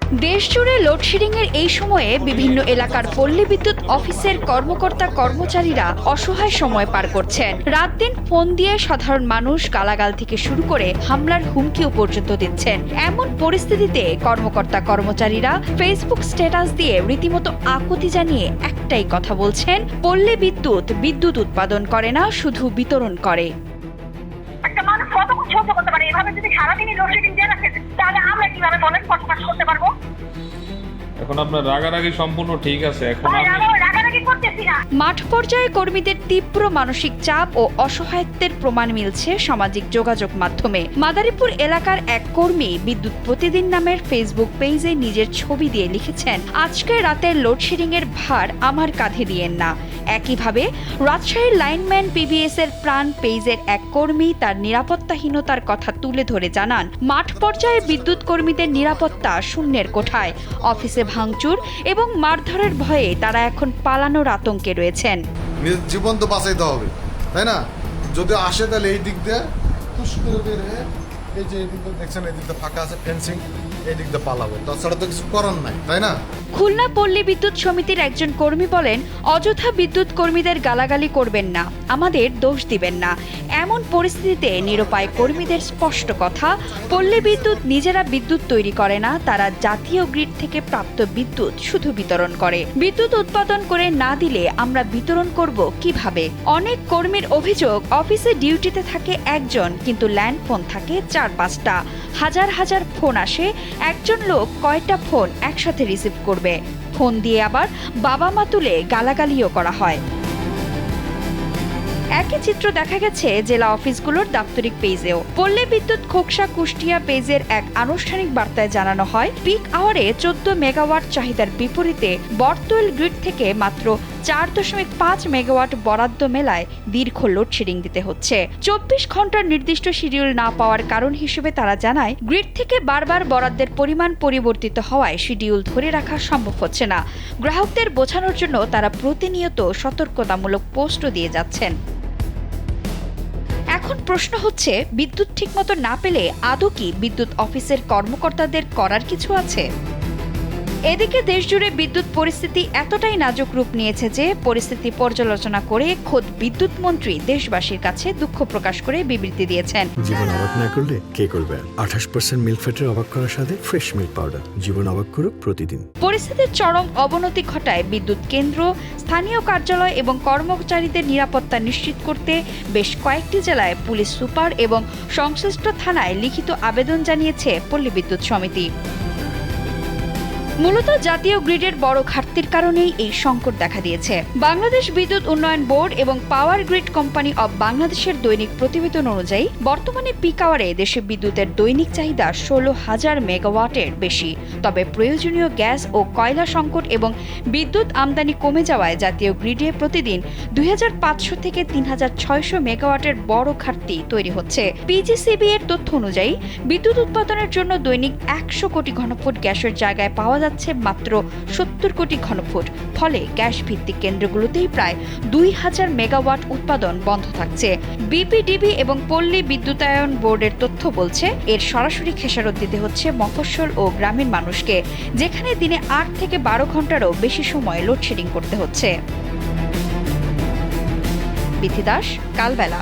দেশজুড়ে লোডশেডিং এর এই সময়ে বিভিন্ন এলাকার পল্লী বিদ্যুৎ অফিসের কর্মকর্তা কর্মচারীরা অসহায় সময় পার করছেন। রাত দিন ফোন দিয়ে সাধারণ মানুষ গালাগাল থেকে শুরু করে হামলার হুমকিও পর্যন্ত দিচ্ছেন। এমন পরিস্থিতিতে কর্মকর্তা কর্মচারীরা ফেসবুক স্ট্যাটাস দিয়ে রীতিমতো আকুতি জানিয়ে একটাই কথা বলছেন, পল্লী বিদ্যুৎ উৎপাদন করে না, শুধু বিতরণ করে। একটা মানুষ কতক্ষণ সহ্য করতে পারে? এভাবে যদি সারাদিনই লোডশেডিং দিয়ে রাখে তাহলে আমরা কিভাবে বলেন বসবাস করতে পারবো? এখন আপনার রাগারাগি সম্পূর্ণ ঠিক আছে। এখন রাগারাগি করতেছি না। মাঠ পর্যায়ে কর্মীদের তীব্র মানসিক চাপ ও অসহায়ত্বের প্রমাণ মিলছে সামাজিক যোগাযোগ মাধ্যমে। মাদারীপুর এলাকার এক কর্মী বিদ্যুৎ প্রতিদিন নামের ফেসবুক পেজে নিজের ছবি দিয়ে লিখেছেন, আজকে রাতের লোডশেডিং এর ভার আমার কাঁধে দিয়েন না। একইভাবে রাজশাহীর লাইনম্যান পিবিএস এর প্রাণ পেজের এক কর্মী তার নিরাপত্তাহীনতার কথা তুলে ধরে জানান, মাঠ পর্যায়ে বিদ্যুৎ কর্মীদের নিরাপত্তা শূন্যের কোঠায়। অফিসে ভাঙচুর এবং মারধরের ভয়ে তারা এখন পালানোর আতঙ্কে রয়েছেন। জীবন তো বাঁচাইতে হবে, তাই না? যদি আসে তাহলে এই দিক দিয়ে এই যে এই দিক দেখছেন, এই দিকটা ফাঁকা আছে, ফেন্সিং, এই দিক দিয়ে পালাবো, তাছাড়া তো কিছু করার নাই, তাই না? খুলনা পল্লী বিদ্যুৎ সমিতির একজন কর্মী বলেন, অযথা বিদ্যুৎ কর্মীদের গালাগালি করবেন না, আমাদের দোষ দিবেন না। এমন পরিস্থিতিতে নিরুপায় কর্মীদের স্পষ্ট কথা, পল্লী বিদ্যুৎ নিজেরা বিদ্যুৎ তৈরি করে না, তারা জাতীয় গ্রিড থেকে প্রাপ্ত বিদ্যুৎ শুধু বিতরণ করে। বিদ্যুৎ উৎপাদন করে না দিলে আমরা বিতরণ করব কিভাবে? অনেক কর্মীর অভিযোগ, অফিসে ডিউটিতে থাকে একজন, কিন্তু ল্যান্ড ফোন থাকে 4-5টা। হাজার হাজার ফোন আসে, একজন লোক কয়টা ফোন একসাথে রিসিভ করবে? ফোন দিয়ে আবার বাবা মা তুলে গালাগালিও করা হয়। একই চিত্র দেখা গেছে জেলা অফিসগুলোর দাপ্তরিক পেজেও। পল্লী বিদ্যুৎ খোকসা কুষ্টিয়া পেজের এক আনুষ্ঠানিক বার্তায় জানানো হয়, পিক আওয়ারে 14 মেগাওয়াট চাহিদার বিপরীতে বর্তল গ্রিড থেকে মাত্র 4.5 মেগাওয়াট বরাদ্দ মেলায় দীর্ঘ লোডশেডিং দিতে হচ্ছে। 24 ঘন্টার নির্দিষ্ট শিডিউল না পাওয়ার কারণ হিসেবে তারা জানায়, গ্রিড থেকে বারবার বরাদ্দের পরিমাণ পরিবর্তিত হওয়ায় শিডিউল ধরে রাখা সম্ভব হচ্ছে না। গ্রাহকদের বোঝানোর জন্য তারা প্রতিনিয়ত সতর্কতামূলক পোস্টও দিয়ে যাচ্ছেন। এখন প্রশ্ন হচ্ছে, বিদ্যুৎ ঠিকমতো না পেলে আদৌ কি বিদ্যুৎ অফিসের কর্মকর্তাদের করার কিছু আছে? এদিকে দেশজুড়ে বিদ্যুৎ পরিস্থিতি এতটাই নাজুক রূপ নিয়েছে যে পরিস্থিতি পর্যালোচনা করে খোদ বিদ্যুৎ মন্ত্রী দেশবাসীর কাছে দুঃখ প্রকাশ করে বিবৃতি দিয়েছেন। জীবন অবাক না করলে কে করবে? 28% মিল্ক ফ্যাটের অবাক করার সাথে ফ্রেশ মিল্ক পাউডার। জীবন অবাক করুক প্রতিদিন। পরিস্থিতির চরম অবনতি ঘটায় বিদ্যুৎ কেন্দ্র, স্থানীয় কার্যালয় এবং কর্মচারীদের নিরাপত্তা নিশ্চিত করতে বেশ কয়েকটি জেলায় পুলিশ সুপার এবং সংশ্লিষ্ট থানায় লিখিত আবেদন জানিয়েছে পল্লী বিদ্যুৎ সমিতি। মূলত জাতীয় গ্রিডের বড় ঘাটতির কারণেই এই সংকট দেখা দিয়েছে। বাংলাদেশ বিদ্যুৎ উন্নয়ন বোর্ড এবং পাওয়ার গ্রিড কোম্পানি অব বাংলাদেশের দৈনিক প্রতিবেদন অনুযায়ী বর্তমানে পিক আওয়ারে দেশে বিদ্যুতের দৈনিক চাহিদা 16,000 মেগাওয়াটের বেশি। তবে প্রয়োজনীয় গ্যাস ও কয়লা সংকট এবং বিদ্যুৎ আমদানি কমে যাওয়ায় জাতীয় গ্রিডে প্রতিদিন 2,500 থেকে 3,600 মেগাওয়াটের বড় ঘাটতি তৈরি হচ্ছে। পিজিসিবি এর তথ্য অনুযায়ী বিদ্যুৎ উৎপাদনের জন্য দৈনিক 100 কোটি ঘনফুট গ্যাসের জায়গায় পাওয়া যাচ্ছে মাত্র 70 কোটি ঘনফুট। ফলে গ্যাস ভিত্তিক কেন্দ্রগুলোতেই প্রায় 2,000 মেগাওয়াট উৎপাদন বন্ধ থাকছে। বিপিডিবি এবং পল্লী বিদ্যুতায়ন বোর্ডের তথ্য বলছে, এর সরাসরি খেসারত দিতে হচ্ছে মফস্বল ও গ্রামীণ মানুষকে, যেখানে দিনে 8 থেকে 12 ঘন্টারও বেশি সময় লোডশেডিং করতে হচ্ছে। বিথি দাস, কালবেলা।